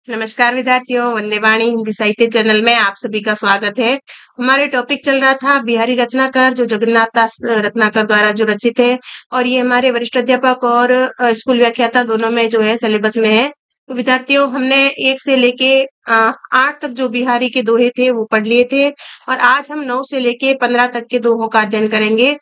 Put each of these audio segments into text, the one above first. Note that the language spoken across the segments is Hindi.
नमस्कार विद्यार्थियों, वंदे वाणी हिंदी साहित्य चैनल में आप सभी का स्वागत है। हमारे टॉपिक चल रहा था बिहारी रत्नाकर, जो जगन्नाथ दास रत्नाकर द्वारा जो रचित है और ये हमारे वरिष्ठ अध्यापक और स्कूल व्याख्याता दोनों में जो है सिलेबस में है। तो विद्यार्थियों, हमने 1 से लेके 8 तक जो बिहारी के दोहे थे वो पढ़ लिए थे और आज हम 9 से लेके 15 तक के दोहों का अध्ययन करेंगे।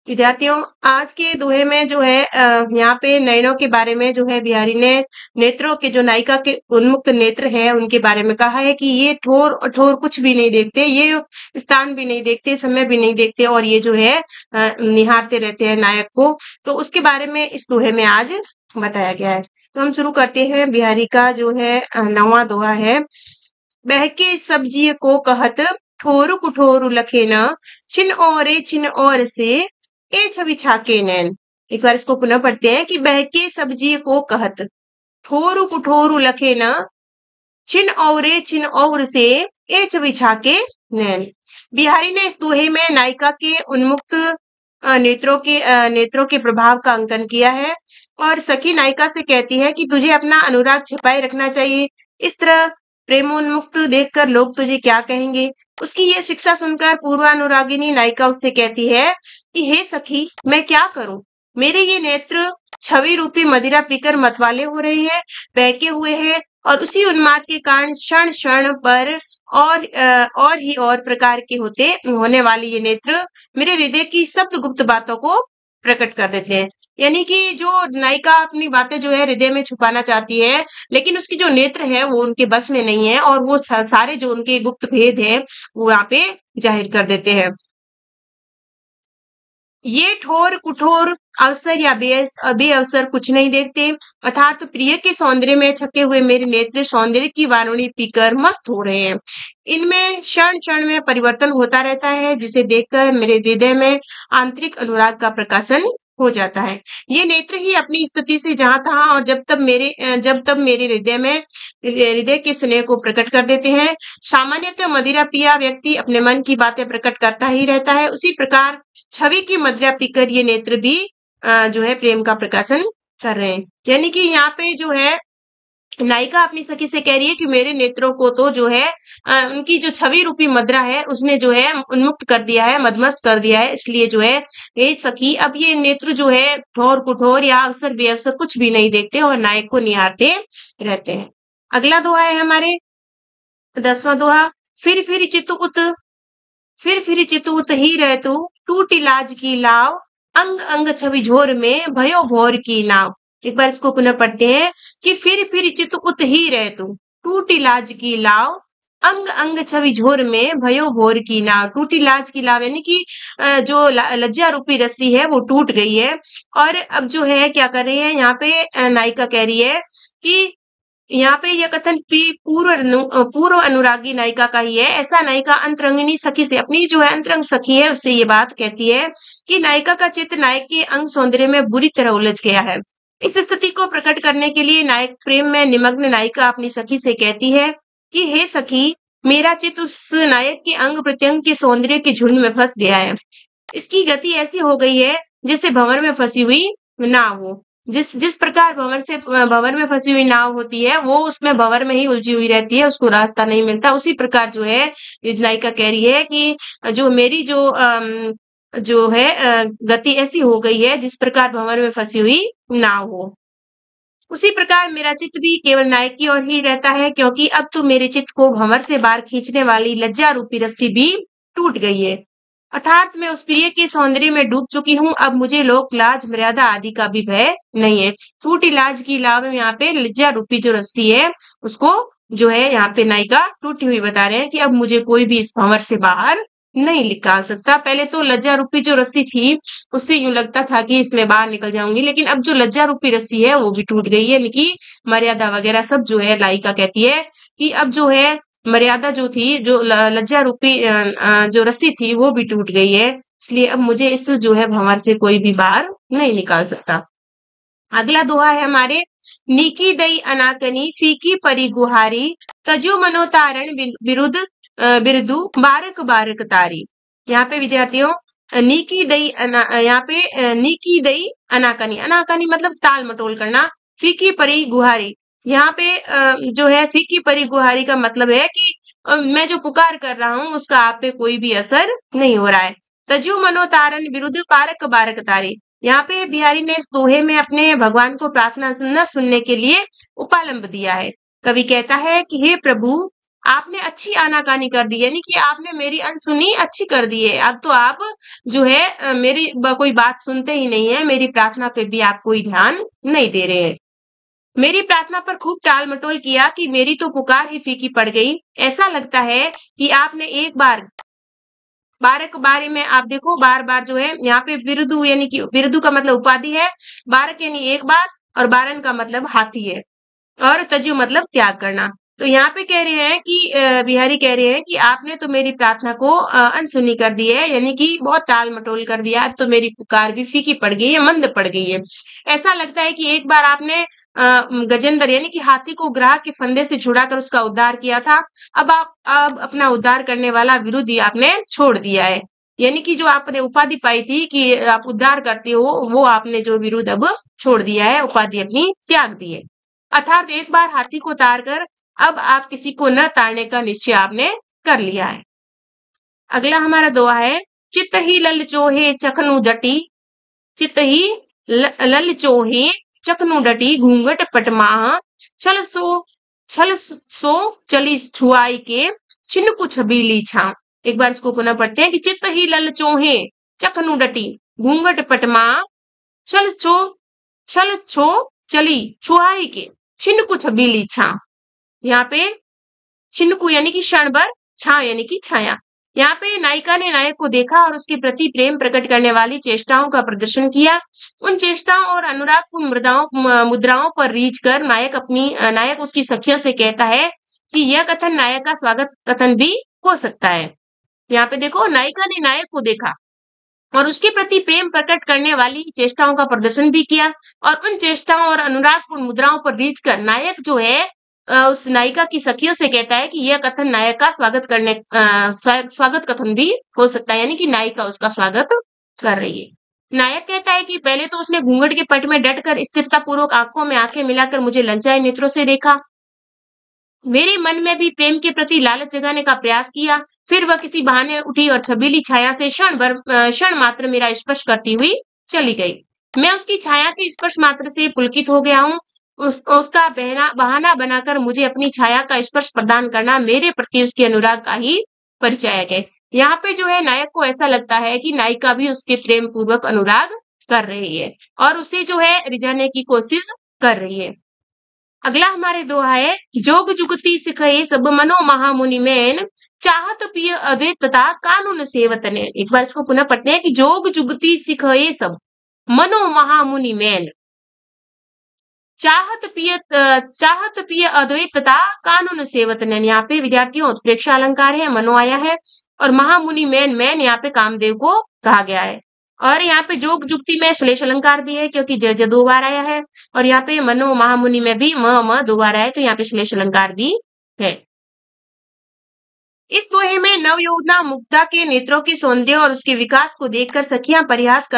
विद्यार्थियों, आज के दोहे में जो है यहाँ पे नयनों के बारे में जो है बिहारी ने नेत्रों के, जो नायिका के उन्मुक्त नेत्र हैं उनके बारे में कहा है कि ये ठोर ठोर कुछ भी नहीं देखते, ये स्थान भी नहीं देखते, समय भी नहीं देखते और ये जो है निहारते रहते हैं नायक को। तो उसके बारे में इस दोहे में आज बताया गया है। तो हम शुरू करते हैं। बिहारी का जो है 9वां दोहा है। बहके सब्जी को कहत, ठोरु कुठोरु लखे न, छिन और से ए छवि छाके नैन। एक बार इसको पुनः पढ़ते हैं कि बहके सब्जी को कहत, ठोरु कुठोरु लखे न, छिन और से ए छवि छाके नैन। बिहारी ने इस दोहे में नायिका के उन्मुक्त नेत्रों के प्रभाव का अंकन किया है और सखी नायिका से कहती है कि तुझे अपना अनुराग छिपाए रखना चाहिए। इस तरह प्रेमोन्मुक्त देखकर लोग तुझे क्या कहेंगे। उसकी ये शिक्षा सुनकर पूर्वानुरागिनी नायिका उससे कहती है कि हे सखी, मैं क्या करूं, मेरे ये नेत्र छवि रूपी मदिरा पीकर मतवाले हो रहे हैं, बहके हुए हैं और उसी उन्माद के कारण क्षण क्षण पर और ही और प्रकार के होने वाले ये नेत्र मेरे हृदय की सब गुप्त बातों को प्रकट कर देते हैं। यानी कि जो नायिका अपनी बातें जो है हृदय में छुपाना चाहती है, लेकिन उसकी जो नेत्र है वो उनके बस में नहीं है और वो सारे जो उनके गुप्त भेद है वो यहाँ पे जाहिर कर देते हैं। ये ठोर कुठोर अवसर या बेअवसर कुछ नहीं देखते, अर्थात प्रिय के सौंदर्य में छके हुए मेरे नेत्र सौंदर्य की वारुणी पीकर मस्त हो रहे हैं। इनमें क्षण क्षण में परिवर्तन होता रहता है, जिसे देखकर मेरे हृदय में आंतरिक अनुराग का प्रकाशन हो जाता है। ये नेत्र ही अपनी स्तुति से जहां तहां और जब तब मेरे हृदय के स्नेह को प्रकट कर देते हैं। सामान्यतः मदिरा पिया व्यक्ति अपने मन की बातें प्रकट करता ही रहता है, उसी प्रकार छवि की मदिरा पीकर ये नेत्र भी जो है प्रेम का प्रकाशन कर रहे हैं। यानी कि यहाँ पे जो है नायिका अपनी सखी से कह रही है कि मेरे नेत्रों को तो जो है उनकी जो छवि रूपी मदिरा है उसने जो है उन्मुक्त कर दिया है, मदमस्त कर दिया है। इसलिए जो है ये सखी, अब ये नेत्र जो है ठोर कुठोर या अवसर बेअवसर कुछ भी नहीं देखते और नायक को निहारते रहते हैं। अगला दोहा है हमारे 10वां दोहा। फिर चित उत ही रह तू, टूटी लाज की लाव, अंग अंग छवि झोर में भयो भोर की नाव। एक बार इसको पुनः पढ़ते हैं कि फिर चित उत ही रह तू, टूटी लाज की लाव, अंग अंग छवि झोर में भयो भोर की नाव। टूटी लाज की लाव यानी कि जो लज्जा रूपी रस्सी है वो टूट गई है और अब जो है क्या कर रही है यहाँ पे नायिका कह रही है कि यहाँ पे यह कथन पूर्व अनुरागी नायिका का ही है। ऐसा नायिका अंतरंगिनी सखी से, अपनी जो है अंतरंग सखी है, उससे ये बात कहती है कि नायिका का चित्त नायक के अंग सौंदर्य में बुरी तरह उलझ गया है। इस स्थिति को प्रकट करने के लिए नायक प्रेम में निमग्न नायिका अपनी सखी से कहती है कि हे सखी, मेरा चित्त उस नायक के अंग प्रत्यंग के सौंदर्य के झुंड में फंस गया है। इसकी गति ऐसी हो गई है जैसे भंवर में फंसी हुई नाव हो। जिस प्रकार भंवर में फंसी हुई नाव होती है वो उसमें भंवर में ही उलझी हुई रहती है, उसको रास्ता नहीं मिलता। उसी प्रकार जो है नायिका कह रही है कि जो मेरी जो है गति ऐसी हो गई है जिस प्रकार भंवर में फंसी हुई नाव हो। उसी प्रकार मेरा चित्त भी केवल नायक की ओर ही रहता है, क्योंकि अब तो मेरे चित्त को भंवर से बाहर खींचने वाली लज्जा रूपी रस्सी भी टूट गई है। अर्थात मैं उस प्रिय के सौंदर्य में डूब चुकी हूँ। अब मुझे लोक लाज मर्यादा आदि का भी भय नहीं है। टूटी लाज की लाव में यहाँ पे लज्जा रूपी जो रस्सी है उसको जो है यहाँ पे नायिका टूटी हुई बता रहे हैं कि अब मुझे कोई भी इस भंवर से बाहर नहीं निकाल सकता। पहले तो लज्जा रूपी जो रस्सी थी उससे यूं लगता था कि इसमें बाहर निकल जाऊंगी, लेकिन अब जो लज्जा रूपी रस्सी है वो भी टूट गई है। यानी कि मर्यादा वगैरह सब जो है नायिका कहती है कि अब जो है मर्यादा जो थी, जो लज्जा रूपी जो रस्सी थी वो भी टूट गई है। इसलिए अब मुझे इस जो है भंवर से कोई भी बाहर नहीं निकाल सकता। अगला दोहा है हमारे। नीकी दई अनाकनी फीकी परी गुहारी, तजो मनोतारण विरुद्ध बिरदु बारक बारक तारी। यहाँ पे विद्यार्थियों यहाँ पे नीकी दई अनाकनी, अनाकनी मतलब ताल मटोल करना, फीकी परी गुहारी यहाँ पे जो है फीकी परी गुहारी का मतलब है कि मैं जो पुकार कर रहा हूँ उसका आप पे कोई भी असर नहीं हो रहा है। तजु मनो तारन विरुद्ध पारक बारक तारे। यहाँ पे बिहारी ने इस दोहे में अपने भगवान को प्रार्थना न सुनने के लिए उपालंब दिया है। कवि कहता है कि हे प्रभु, आपने अच्छी आनाकानी कर दी, यानी कि आपने मेरी अनसुनी अच्छी कर दी है। अब तो आप जो है मेरी कोई बात सुनते ही नहीं है, मेरी प्रार्थना पे भी आप कोई ध्यान नहीं दे रहे हैं। मेरी प्रार्थना पर खूब टाल-मटोल किया कि मेरी तो पुकार ही फीकी पड़ गई। ऐसा लगता है कि आपने एक बार बारक बारी में आप देखो बार-बार जो है यहाँ पे बिरुदु यानी कि बिरुदु का मतलब उपाधि है, बारक यानी एक बार और बारन का मतलब हाथी है। और तज्जु मतलब त्याग करना। तो यहाँ पे कह रहे हैं कि बिहारी कह रहे हैं कि आपने तो मेरी प्रार्थना को अनसुनी कर दी है, यानी कि बहुत टाल-मटोल कर दिया, अब तो मेरी पुकार भी फीकी पड़ गई है, मंद पड़ गई है। ऐसा लगता है कि एक बार आपने गजेंद्र यानी कि हाथी को ग्राह के फंदे से छुड़ाकर उसका उद्धार किया था, अब अपना उद्धार करने वाला विरोधी आपने छोड़ दिया है। यानी कि जो आपने उपाधि पाई थी कि आप उद्धार करते हो, वो आपने जो विरुद्ध अब छोड़ दिया है, उपाधि अपनी त्याग दी है। अर्थात एक बार हाथी को तार कर अब आप किसी को न ताड़ने का निश्चय आपने कर लिया है। अगला हमारा दोहा है, चित ही लल चोहे चखनु डटी। चित ही लल चोहे चखनु डटी घूंघट पटमाह। छल सो छल सो चली छुआई के छिनको छबीली छां। एक बार इसको पुनः पढ़ते हैं कि चित ही लल चोहे चखनु डटी घूंघट पटमाह। छल छो छल छो चली छुआई के छिनको छबीली छां। यहाँ पे छिनको यानी कि क्षण भर, छां यानी कि छाया। यहाँ पे नायिका ने नायक को देखा और उसके प्रति प्रेम प्रकट करने वाली चेष्टाओं का प्रदर्शन किया। उन चेष्टाओं और अनुरागपूर्ण मुद्राओं पर रीझ कर नायक उसकी सखियों से कहता है कि यह कथन नायक का स्वागत कथन भी हो सकता है। यहाँ पे देखो नायिका ने नायक को देखा और उसके प्रति प्रेम प्रकट करने वाली चेष्टाओं का प्रदर्शन भी किया और उन चेष्टाओं और अनुरागपूर्ण मुद्राओं पर रीझ कर नायक जो है उस नायिका की सखियों से कहता है कि यह कथन नायक का स्वागत कथन भी हो सकता है, यानी कि नायिका उसका स्वागत कर रही है। नायक कहता है कि पहले तो उसने घूंघट के पट में डटकर स्थिरता पूर्वक आंखों में आंखें मिलाकर मुझे ललचाए नेत्रों से देखा। मेरे मन में भी प्रेम के प्रति लालच जगाने का प्रयास किया। फिर वह किसी बहाने उठी और छबीली छाया से क्षण मात्र मेरा स्पर्श करती हुई चली गई। मैं उसकी छाया के स्पर्श मात्र से पुलकित हो गया हूँ। उसका बहाना बनाकर मुझे अपनी छाया का स्पर्श प्रदान करना मेरे प्रति उसके अनुराग का ही परिचायक है। यहाँ पे जो है नायक को ऐसा लगता है कि नायिका भी उसके प्रेम पूर्वक अनुराग कर रही है और उसे जो है रिझाने की कोशिश कर रही है। अगला हमारे दोहा है, जोग जुगति सिखये सब मनो महामुनि मैन। चाहत पिय अद्वैत तथा कानून सेवत ने। एक बार इसको पुनः पढ़ते हैं कि जोग जुगति सिखये सब मनो महामुनि मैन। चाहत पिय अद्वैत तथा कानून सेवत ने। यहाँ पे विद्यार्थियों उत्प्रेक्षा अलंकार है, मनो आया है और महामुनि मैन यहाँ पे कामदेव को कहा गया है। और यहाँ पे जोग जुक्ति में श्लेष अलंकार भी है क्योंकि ज दो बार आया है और यहाँ पे मनो महामुनि में भी म दो बार आया है, तो यहाँ पे श्लेष अलंकार भी है। इस दोहे में नवयोजना मुग्धा के नेत्रों के सौंदर्य और उसके विकास को देखकर सखियां परिहास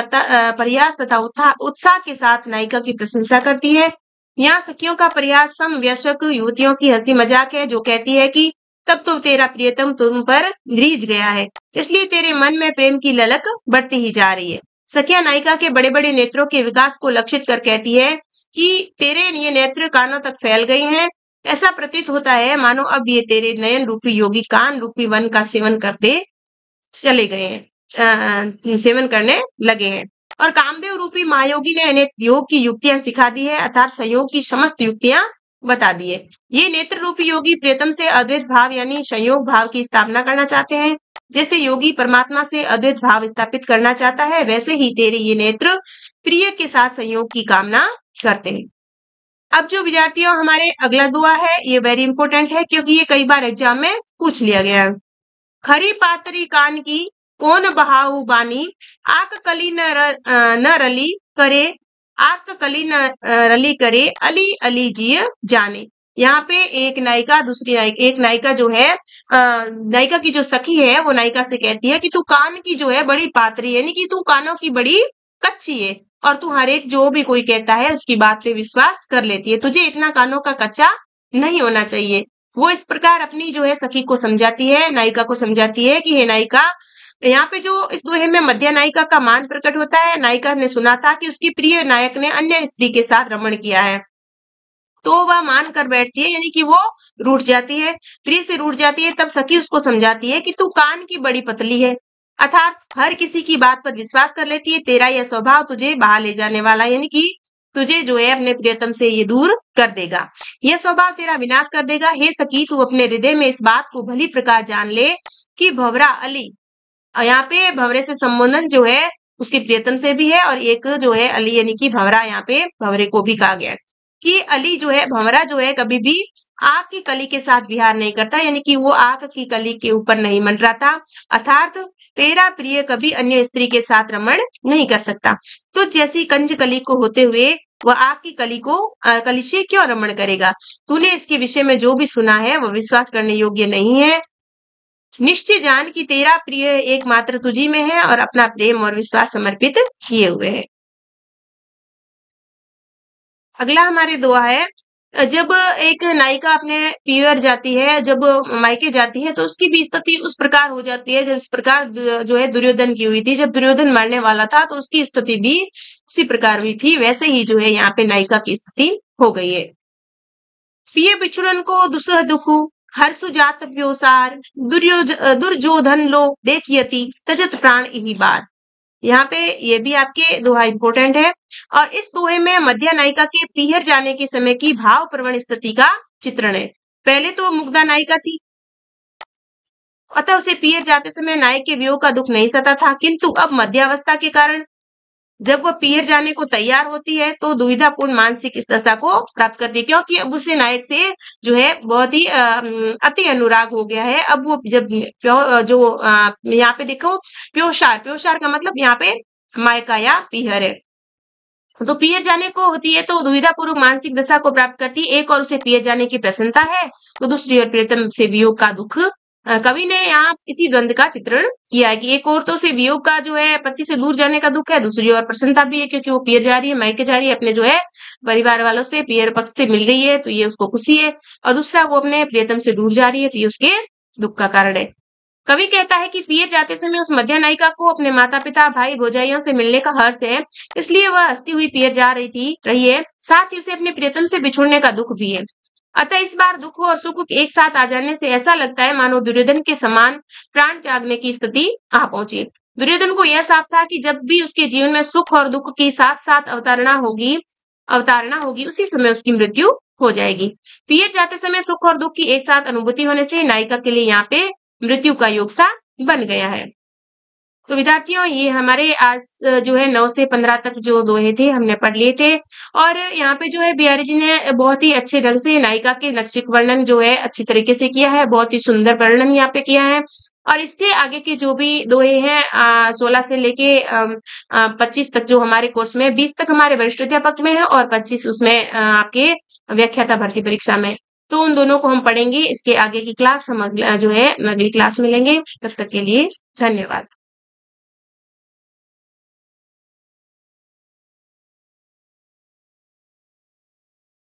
तथा उत्साह के साथ नायिका की प्रशंसा करती है। यहाँ सखियों का परिहास समवयस्क युवतियों की हंसी मजाक है जो कहती है कि तब तो तेरा प्रियतम तुम पर रीझ गया है, इसलिए तेरे मन में प्रेम की ललक बढ़ती ही जा रही है। सखिया नायिका के बड़े बड़े नेत्रों के विकास को लक्षित कर कहती है कि तेरे ये नेत्र कानों तक फैल गए हैं। ऐसा प्रतीत होता है मानो अब ये तेरे नयन रूपी योगी कान रूपी वन का सेवन करते चले गए हैं, सेवन करने लगे हैं। और कामदेव रूपी महायोगी ने इन्हें योग की युक्तियां सिखा दी है, अर्थात संयोग की समस्त युक्तियां बता दी है। ये नेत्र रूपी योगी प्रियतम से अद्वैत भाव यानी संयोग भाव की स्थापना करना चाहते हैं। जैसे योगी परमात्मा से अद्वैत भाव स्थापित करना चाहता है, वैसे ही तेरे ये नेत्र प्रिय के साथ संयोग की कामना करते हैं। अब जो विद्यार्थियों हमारे अगला दुआ है ये वेरी इंपॉर्टेंट है क्योंकि ये कई बार एग्जाम में पूछ लिया गया है। खरी पातरी कान की कौन बहाऊ बानी, आक कली न रली करे, आक कली न रली करे, अली अली जिय जाने। यहाँ पे एक नायिका एक नायिका जो है नायिका की जो सखी है वो नायिका से कहती है कि तू कान की जो है बड़ी पातरी यानी कि तू कानों की बड़ी कच्ची है, और तू हर एक जो भी कोई कहता है उसकी बात पे विश्वास कर लेती है। तुझे इतना कानों का कच्चा नहीं होना चाहिए। वो इस प्रकार अपनी जो है सखी को समझाती है, नायिका को समझाती है कि हे नायिका, यहाँ पे जो इस दोहे में मध्य नायिका का मान प्रकट होता है। नायिका ने सुना था कि उसकी प्रिय नायक ने अन्य स्त्री के साथ रमण किया है, तो वह मान कर बैठती है, यानी कि वो रूठ जाती है, प्रिय से रूठ जाती है। तब सखी उसको समझाती है कि तू कान की बड़ी पतली है, अर्थात हर किसी की बात पर विश्वास कर लेती है। तेरा यह स्वभाव तुझे बाहर ले जाने वाला, यानी कि तुझे जो है अपने प्रियतम से ये दूर कर देगा, यह स्वभाव तेरा विनाश कर देगा। हे सखी, तू अपने हृदय में इस बात को भली प्रकार जान ले कि भंवरा अली, यहाँ पे भंवरे से संबोधन जो है उसकी प्रियतम से भी है, और एक जो है अली यानी कि भंवरा, यहाँ पे भंवरे को भी कहा गया है कि अली जो है, भंवरा जो है कभी भी आग की कली के साथ विहार नहीं करता, यानी कि वो आग की कली के ऊपर नहीं मंडराता, अर्थात तेरा प्रिय कभी अन्य स्त्री के साथ रमण नहीं कर सकता। तो जैसी कंज कली को होते हुए वह आग की कली से क्यों रमण करेगा। तूने इसके विषय में जो भी सुना है वह विश्वास करने योग्य नहीं है। निश्चय जान कि तेरा प्रिय एकमात्र तुझी में है और अपना प्रेम और विश्वास समर्पित किए हुए है। अगला हमारे दोहा है, जब एक नायिका अपने पियर जाती है, जब मायके जाती है, तो उसकी भी स्थिति उस प्रकार हो जाती है जिस प्रकार जो है दुर्योधन की हुई थी। जब दुर्योधन मरने वाला था तो उसकी स्थिति भी उसी प्रकार हुई थी, वैसे ही जो है यहाँ पे नायिका की स्थिति हो गई है। प्रिय बिछुड़न को दुसह दुखु, हर्षु जात प्योसार, दुर्योधन लो देखियति, तजत प्राण इहि बार। यहाँ पे ये भी आपके दोहा इंपोर्टेंट है, और इस दोहे में मध्य नायिका के पीहर जाने के समय की भाव प्रवण स्थिति का चित्रण है। पहले तो मुग्धा नायिका थी, अतः उसे पीहर जाते समय नायक के वियोग का दुख नहीं सता था, किंतु अब मध्यावस्था के कारण जब वह पीहर जाने को तैयार होती है तो दुविधापूर्ण मानसिक इस दशा को प्राप्त करती है, क्योंकि अब उसे नायक से जो है बहुत ही अति अनुराग हो गया है। अब वो जब यहाँ पे देखो प्योसार का मतलब यहाँ पे मायका या पीहर है, तो पीहर जाने को होती है तो दुविधा पूर्वक मानसिक दशा को प्राप्त करती है। एक और उसे पीहर जाने की प्रसन्नता है, तो दूसरी ओर प्रियतम से वियोग का दुख। कवि ने यहाँ इसी द्वंद का चित्रण किया है कि एक और तो से वियोग का जो है पति से दूर जाने का दुख है, दूसरी ओर प्रसन्नता भी है क्योंकि वो पीहर जा रही है, मायके जा रही है, अपने जो है परिवार वालों से पीहर पक्ष से मिल रही है, तो ये उसको खुशी है। और दूसरा वो अपने प्रियतम से दूर जा रही है, तो ये उसके दुख का कारण है। कवि कहता है कि पीहर जाते समय उस मध्य नायिका को अपने माता पिता भाई भौजाइयों से मिलने का हर्ष है, इसलिए वह हंसती हुई पीहर जा रही है, साथ ही उसे अपने प्रियतम से बिछुड़ने का दुख भी है। अतः इस बार दुख और सुख एक साथ आ जाने से ऐसा लगता है मानो दुर्योधन के समान प्राण त्यागने की स्थिति आ पहुंची। दुर्योधन को यह साफ था कि जब भी उसके जीवन में सुख और दुख की साथ साथ अवतारणा होगी उसी समय उसकी मृत्यु हो जाएगी। पीहर जाते समय सुख और दुख की एक साथ अनुभूति होने से नायिका के लिए यहाँ पे मृत्यु का योग सा बन गया है। तो विद्यार्थियों, ये हमारे आज जो है 9 से 15 तक जो दोहे थे हमने पढ़ लिए थे, और यहाँ पे जो है बिहारी जी ने बहुत ही अच्छे ढंग से नायिका के नक्शिक वर्णन जो है अच्छी तरीके से किया है, बहुत ही सुंदर वर्णन यहाँ पे किया है। और इसके आगे के जो भी दोहे हैं 16 से लेके 25 तक जो हमारे कोर्स में, 20 तक हमारे वरिष्ठ अध्यापक में है और 25 उसमें आपके व्याख्याता भर्ती परीक्षा में, तो उन दोनों को हम पढ़ेंगे। इसके आगे की क्लास हम जो है अगली क्लास में लेंगे। तब तक के लिए धन्यवाद।